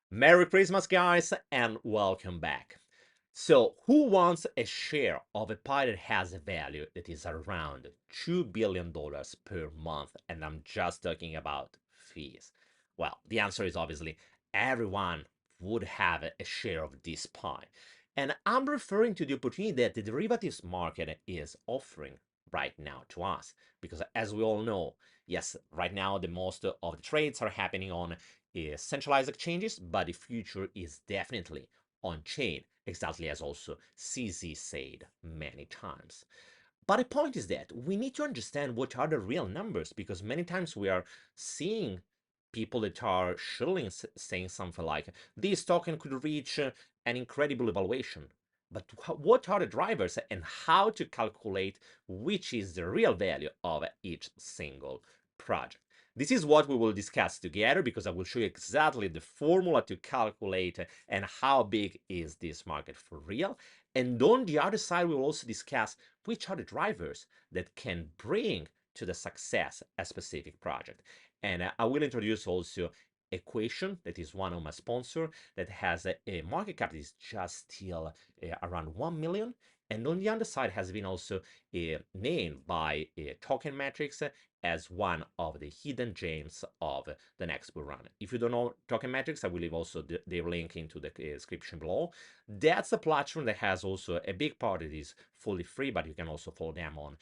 Merry Christmas, guys, and welcome back. So, who wants a share of a pie that has a value that is around $2 billion per month? And I'm just talking about fees. Well, the answer is obviously everyone would have a share of this pie. And I'm referring to the opportunity that the derivatives market is offering right now to us. Because as we all know, yes, right now the most of the trades are happening on centralized exchanges, but the future is definitely on chain, exactly as also CZ said many times. But the point is that we need to understand what are the real numbers, because many times we are seeing people that are shilling saying something like this token could reach an incredible evaluation. But what are the drivers and how to calculate which is the real value of each single project? This is what we will discuss together, because I will show you exactly the formula to calculate and how big is this market for real. And on the other side, we will also discuss which are the drivers that can bring to the success a specific project. And I will introduce also Equation, that is one of my sponsors, that has a market cap that is just still around 1 million. And on the other side has been also named by Token Metrics as one of the hidden gems of the next bull run. If you don't know Token Metrics, I will leave also their link into the description below. That's a platform that has also a big part that is fully free, but you can also follow them on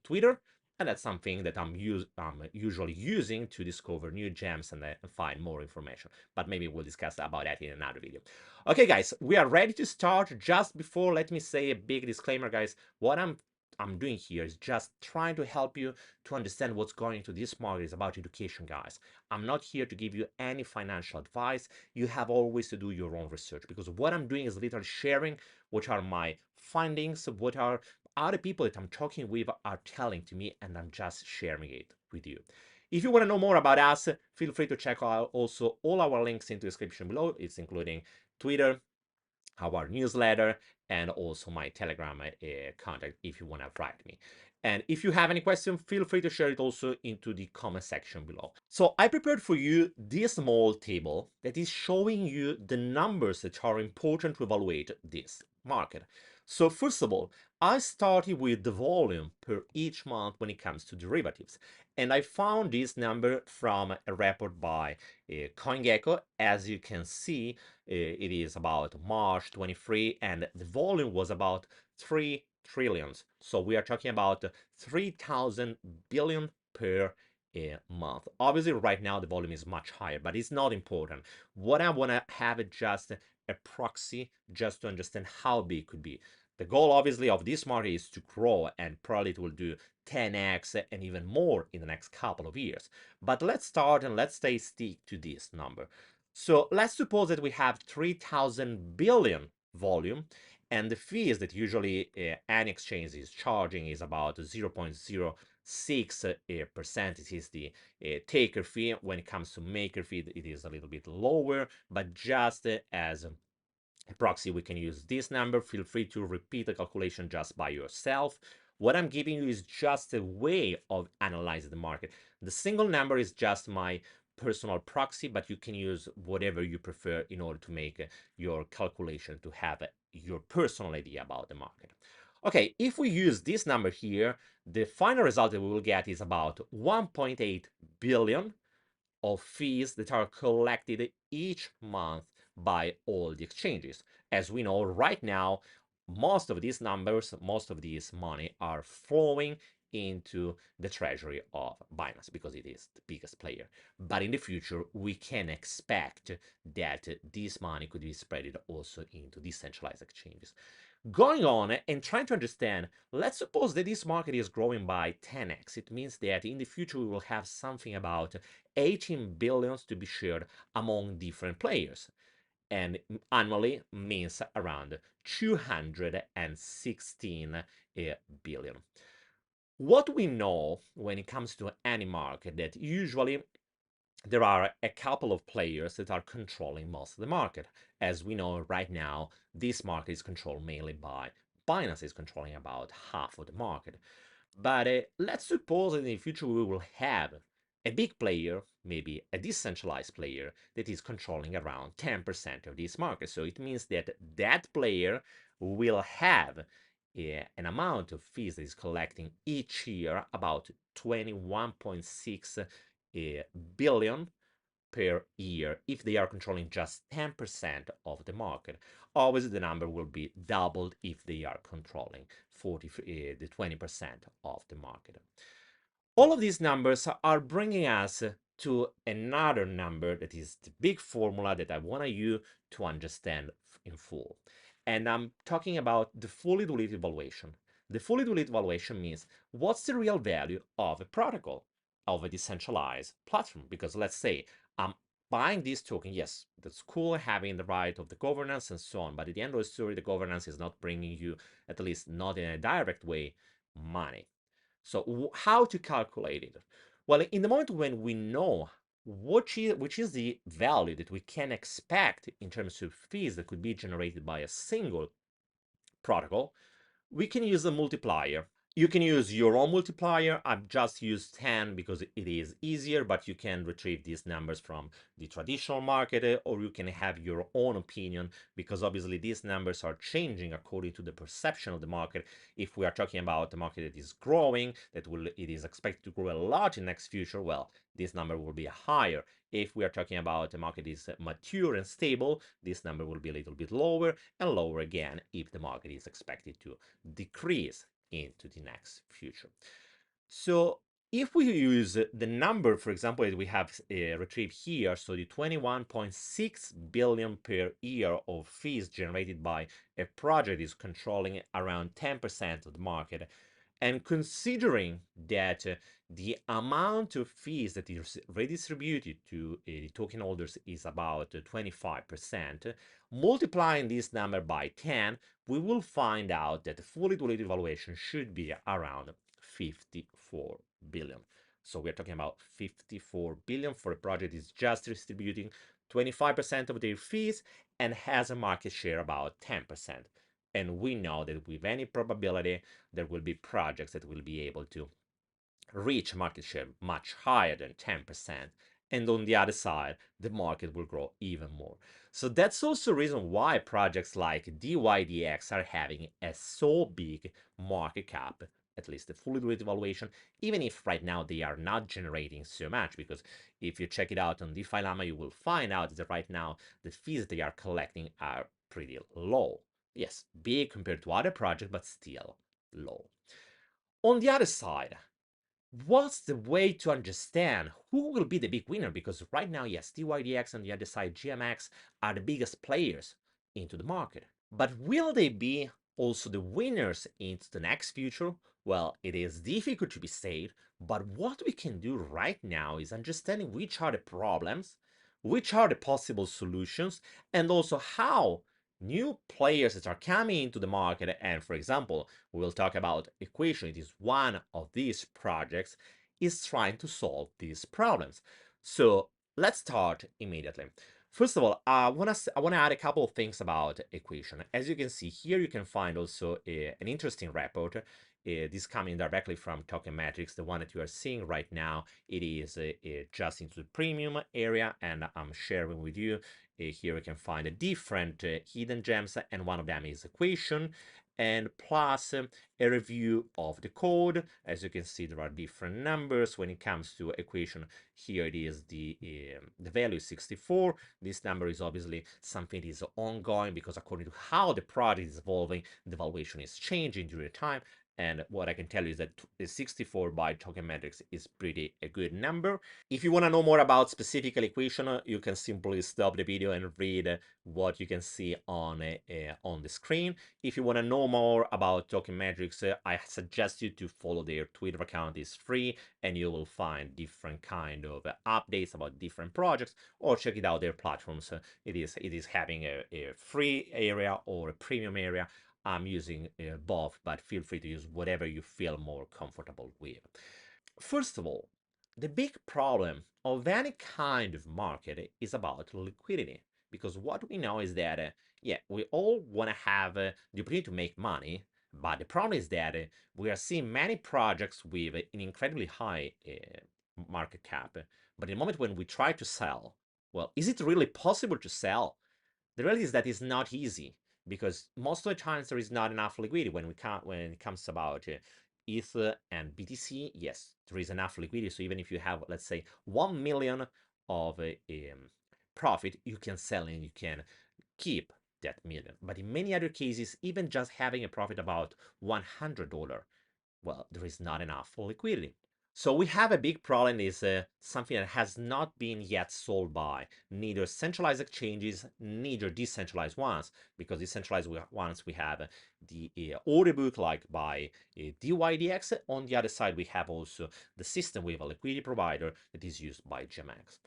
Twitter. And that's something that I'm usually using to discover new gems and find more information. But maybe we'll discuss about that in another video. Okay, guys, we are ready to start. Just before, let me say a big disclaimer, guys. What I'm doing here is just trying to help you to understand what's going into this market. Is about education, guys. I'm not here to give you any financial advice. You have always to do your own research, because what I'm doing is literally sharing what are my findings, what are other people that I'm talking with are telling to me, and I'm just sharing it with you. If you want to know more about us, feel free to check out also all our links in the description below. It's including Twitter, our newsletter, and also my Telegram contact if you want to write me. And if you have any question, feel free to share it also into the comment section below. So I prepared for you this small table that is showing you the numbers that are important to evaluate this market. So first of all, I started with the volume per each month when it comes to derivatives. And I found this number from a report by CoinGecko. As you can see, it is about March 23, and the volume was about 3 trillions. So we are talking about 3,000 billion per month. Obviously, right now the volume is much higher, but it's not important. What I want to have is just a proxy, just to understand how big it could be. The goal, obviously, of this market is to grow, and probably it will do 10x and even more in the next couple of years. But let's start and let's stick to this number. So let's suppose that we have 3,000 billion volume, and the fees that usually an exchange is charging is about 0.06%. It is the taker fee. When it comes to maker fee, it is a little bit lower, but just as a proxy, we can use this number. Feel free to repeat the calculation just by yourself. What I'm giving you is just a way of analyzing the market. The single number is just my personal proxy, but you can use whatever you prefer in order to make your calculation to have your personal idea about the market. Okay, if we use this number here, the final result that we will get is about 1.8 billion of fees that are collected each month by all the exchanges. As we know right now, most of these numbers, most of this money are flowing into the treasury of Binance because it is the biggest player. But in the future, we can expect that this money could be spread also into decentralized exchanges. Going on and trying to understand, let's suppose that this market is growing by 10x. It means that in the future we will have something about 18 billions to be shared among different players. And annually means around 216 billion. What we know when it comes to any market, that usually there are a couple of players that are controlling most of the market. As we know right now, this market is controlled mainly by Binance, is controlling about half of the market. But let's suppose that in the future we will have a big player, maybe a decentralized player, that is controlling around 10% of this market. So it means that that player will have an amount of fees that is collecting each year about 21.6 billion per year if they are controlling just 10% of the market. Obviously, the number will be doubled if they are controlling the 20% of the market. All of these numbers are bringing us to another number that is the big formula that I want you to understand in full. And I'm talking about the fully diluted valuation. The fully diluted valuation means what's the real value of a protocol, of a decentralized platform? Because let's say I'm buying this token, yes, that's cool having the right of the governance and so on, but at the end of the story, the governance is not bringing you, at least not in a direct way, money. So how to calculate it? Well, in the moment when we know which is the value that we can expect in terms of fees that could be generated by a single protocol, we can use a multiplier. You can use your own multiplier. I've just used 10 because it is easier, but you can retrieve these numbers from the traditional market, or you can have your own opinion, because obviously these numbers are changing according to the perception of the market. If we are talking about a market that is growing, it is expected to grow a lot in the next future, well, this number will be higher. If we are talking about a market that is mature and stable, this number will be a little bit lower, and lower again if the market is expected to decrease into the next future. So if we use the number, for example, that we have retrieved here, so the 21.6 billion per year of fees generated by a project is controlling around 10% of the market, and considering that the amount of fees that is redistributed to the token holders is about 25%, multiplying this number by 10, we will find out that the fully diluted valuation should be around 54 billion. So we're talking about 54 billion for a project that is just distributing 25% of their fees and has a market share about 10%. And we know that with any probability, there will be projects that will be able to reach market share much higher than 10%. And on the other side, the market will grow even more. So that's also a reason why projects like DYDX are having a so big market cap, at least the fully diluted valuation, even if right now they are not generating so much. Because if you check it out on DeFi Llama, you will find out that right now the fees they are collecting are pretty low. Yes, big compared to other projects, but still low. On the other side, what's the way to understand who will be the big winner? Because right now, yes, DYDX and the other side, GMX, are the biggest players into the market. But will they be also the winners into the next future? Well, it is difficult to be said, but what we can do right now is understanding which are the problems, which are the possible solutions, and also how new players that are coming into the market, and for example, we will talk about Equation, it is one of these projects, is trying to solve these problems. So let's start immediately. First of all, I want to add a couple of things about Equation. As you can see here, you can find also an interesting report. This coming directly from Token Metrics, the one that you are seeing right now. It is just into the premium area, and I'm sharing with you. Here you can find a different hidden gems, and one of them is Equation, and plus a review of the code. As you can see, there are different numbers when it comes to Equation. Here it is the value is 64. This number is obviously something that is ongoing, because according to how the product is evolving, the valuation is changing during time. And what I can tell you is that 64 by Token Metrics is pretty a good number. If you want to know more about specific Equation, you can simply stop the video and read what you can see on the screen. If you want to know more about Token Metrics, I suggest you to follow their Twitter account. It's free, and you will find different kind of updates about different projects, or check it out their platforms. It is having a free area or a premium area. I'm using both, but feel free to use whatever you feel more comfortable with. First of all, the big problem of any kind of market is about liquidity, because what we know is that, yeah, we all want to have the opportunity to make money, but the problem is that we are seeing many projects with an incredibly high market cap. But in the moment when we try to sell, well, is it really possible to sell? The reality is that it's not easy because most of the times there is not enough liquidity when it comes about Ether and BTC. Yes, there is enough liquidity. So even if you have, let's say, 1 million of profit, you can sell and you can keep that million. But in many other cases, even just having a profit about $100, well, there is not enough for liquidity. So we have a big problem is something that has not been yet solved by neither centralized exchanges, neither decentralized ones, because decentralized ones we have the order book like by DYDX. On the other side, we have also the system with a liquidity provider that is used by GMX.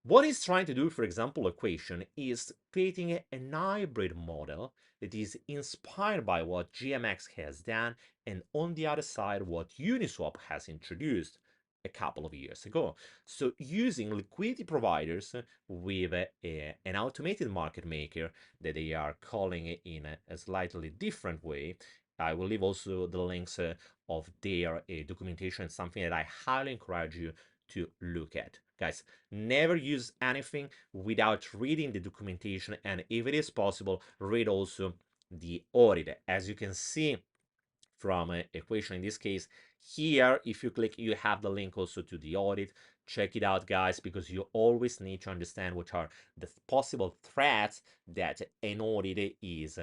What it's trying to do, for example, equation is creating an hybrid model that is inspired by what GMX has done and on the other side what Uniswap has introduced a couple of years ago. So using liquidity providers with an automated market maker that they are calling it in a slightly different way. I will leave also the links of their documentation, something that I highly encourage you to look at. Guys, never use anything without reading the documentation, and if it is possible, read also the audit. As you can see from equation in this case, here, if you click, you have the link also to the audit. Check it out, guys, because you always need to understand what are the possible threats that an audit is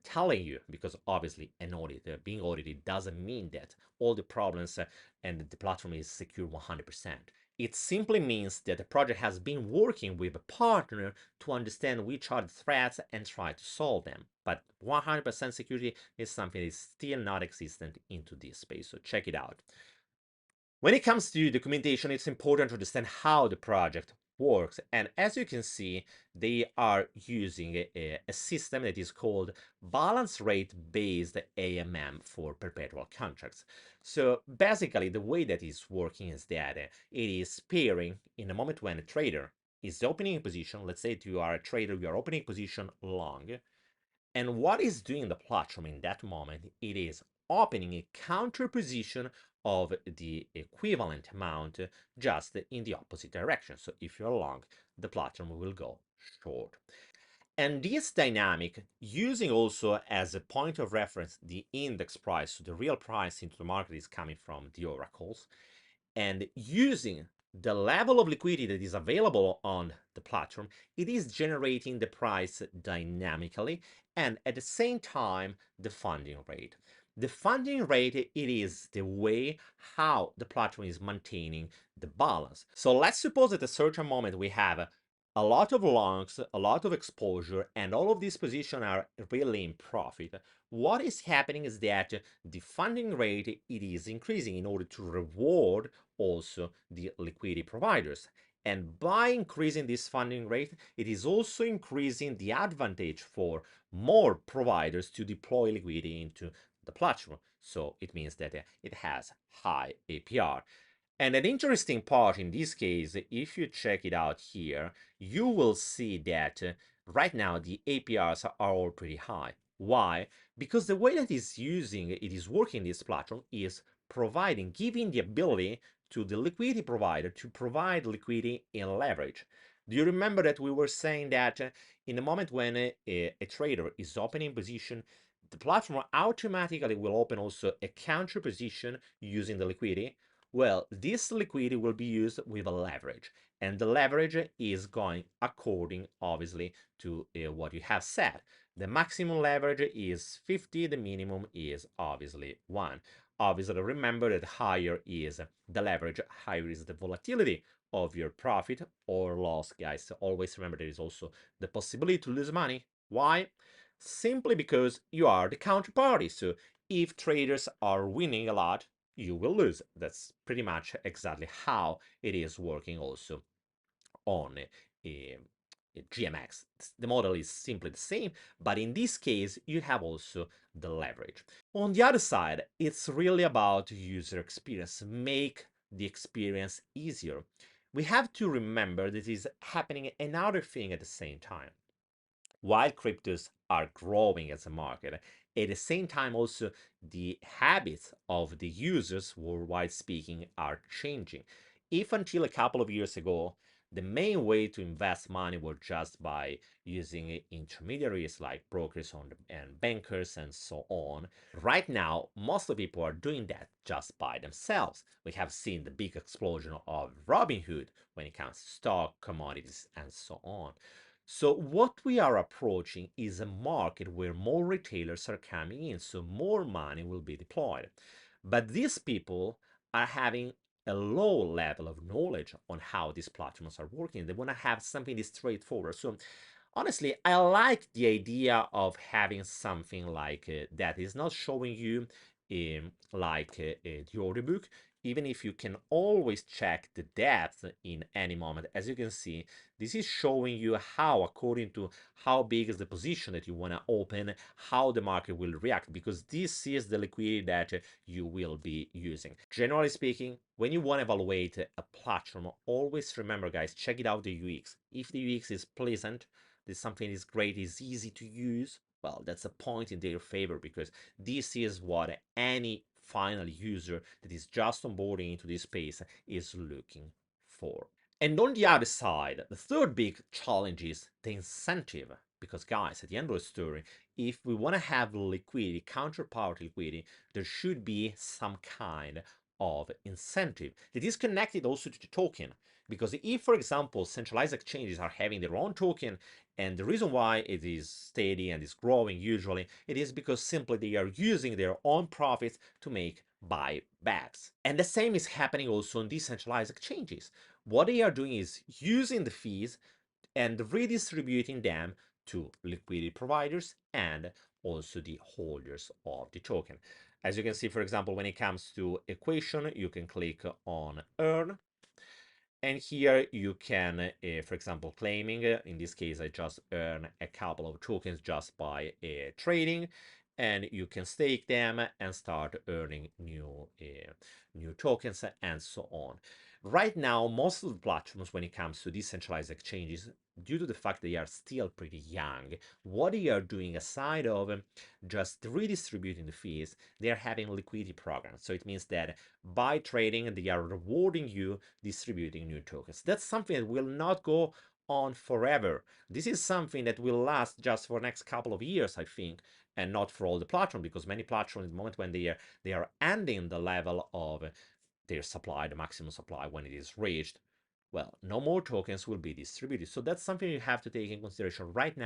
telling you, because obviously an audit being audited doesn't mean that all the problems and the platform is secure 100%. It simply means that the project has been working with a partner to understand which are the threats and try to solve them. But 100% security is something that is still not existent into this space, so check it out. When it comes to documentation, it's important to understand how the project works. And as you can see, they are using a system that is called balance rate based AMM for perpetual contracts. So basically, the way that is working is that it is pairing in a moment when a trader is opening a position. Let's say you are a trader, you are opening a position long. And what is doing the platform in that moment? It is opening a counter position of the equivalent amount just in the opposite direction. So if you're long, the platform will go short. And this dynamic, using also as a point of reference the index price, so the real price into the market is coming from the oracles, and using the level of liquidity that is available on the platform, it is generating the price dynamically and at the same time the funding rate. The funding rate, it is the way how the platform is maintaining the balance. So let's suppose at a certain moment we have a lot of longs, a lot of exposure, and all of these positions are really in profit. What is happening is that the funding rate, it is increasing in order to reward also the liquidity providers. And by increasing this funding rate, it is also increasing the advantage for more providers to deploy liquidity into the platform. So it means that it has high APR. And an interesting part in this case, if you check it out here, you will see that right now the APRs are all pretty high. Why? Because the way that it is working this platform is giving the ability to the liquidity provider to provide liquidity in leverage. Do you remember that we were saying that in the moment when a trader is opening position, the platform automatically will open also a counter position using the liquidity? Well, this liquidity will be used with a leverage, and the leverage is going according, obviously, to what you have set. The maximum leverage is 50, the minimum is obviously 1. Obviously, remember that higher is the leverage, higher is the volatility of your profit or loss, guys. So always remember there is also the possibility to lose money. Why? Simply because you are the counterparty. So if traders are winning a lot, you will lose. That's pretty much exactly how it is working also on GMX. The model is simply the same, but in this case, you have also the leverage. On the other side, it's really about user experience, make the experience easier. We have to remember that is happening another thing at the same time. While cryptos are growing as a market, at the same time also the habits of the users worldwide speaking are changing. If until a couple of years ago, the main way to invest money was just by using intermediaries like brokers and bankers and so on, right now, most of the people are doing that just by themselves. We have seen the big explosion of Robinhood when it comes to stock, commodities, and so on. So what we are approaching is a market where more retailers are coming in, so more money will be deployed. But these people are having a low level of knowledge on how these platforms are working. They want to have something that's straightforward. So honestly, I like the idea of having something like that is not showing you like the audiobook, even if you can always check the depth in any moment. As you can see, this is showing you how, according to how big is the position that you want to open, how the market will react, because this is the liquidity that you will be using. Generally speaking, when you want to evaluate a platform, always remember, guys, check it out the UX. If the UX is pleasant, this something is great, is easy to use, well, that's a point in their favor, because this is what any final user that is just onboarding into this space is looking for. And on the other side, the third big challenge is the incentive. Because, guys, at the end of the story, if we want to have liquidity, counterparty liquidity, there should be some kind of incentive that is connected also to the token. Because if, for example, centralized exchanges are having their own token, and the reason why it is steady and is growing usually, it is because simply they are using their own profits to make buybacks. And the same is happening also on decentralized exchanges. What they are doing is using the fees and redistributing them to liquidity providers and also the holders of the token. As you can see, for example, when it comes to equation, you can click on earn, and here you can, for example, claiming, in this case, I just earn a couple of tokens just by trading, and you can stake them and start earning new tokens and so on. Right now, most of the platforms, when it comes to decentralized exchanges, due to the fact they are still pretty young, what they are doing aside of just redistributing the fees, they are having liquidity programs. So it means that by trading, they are rewarding you distributing new tokens. That's something that will not go on forever. This is something that will last just for the next couple of years, I think, and not for all the platforms, because many platforms, at the moment when they are ending the level of their supply, the maximum supply, when it is reached, well, no more tokens will be distributed. So that's something you have to take in consideration right now.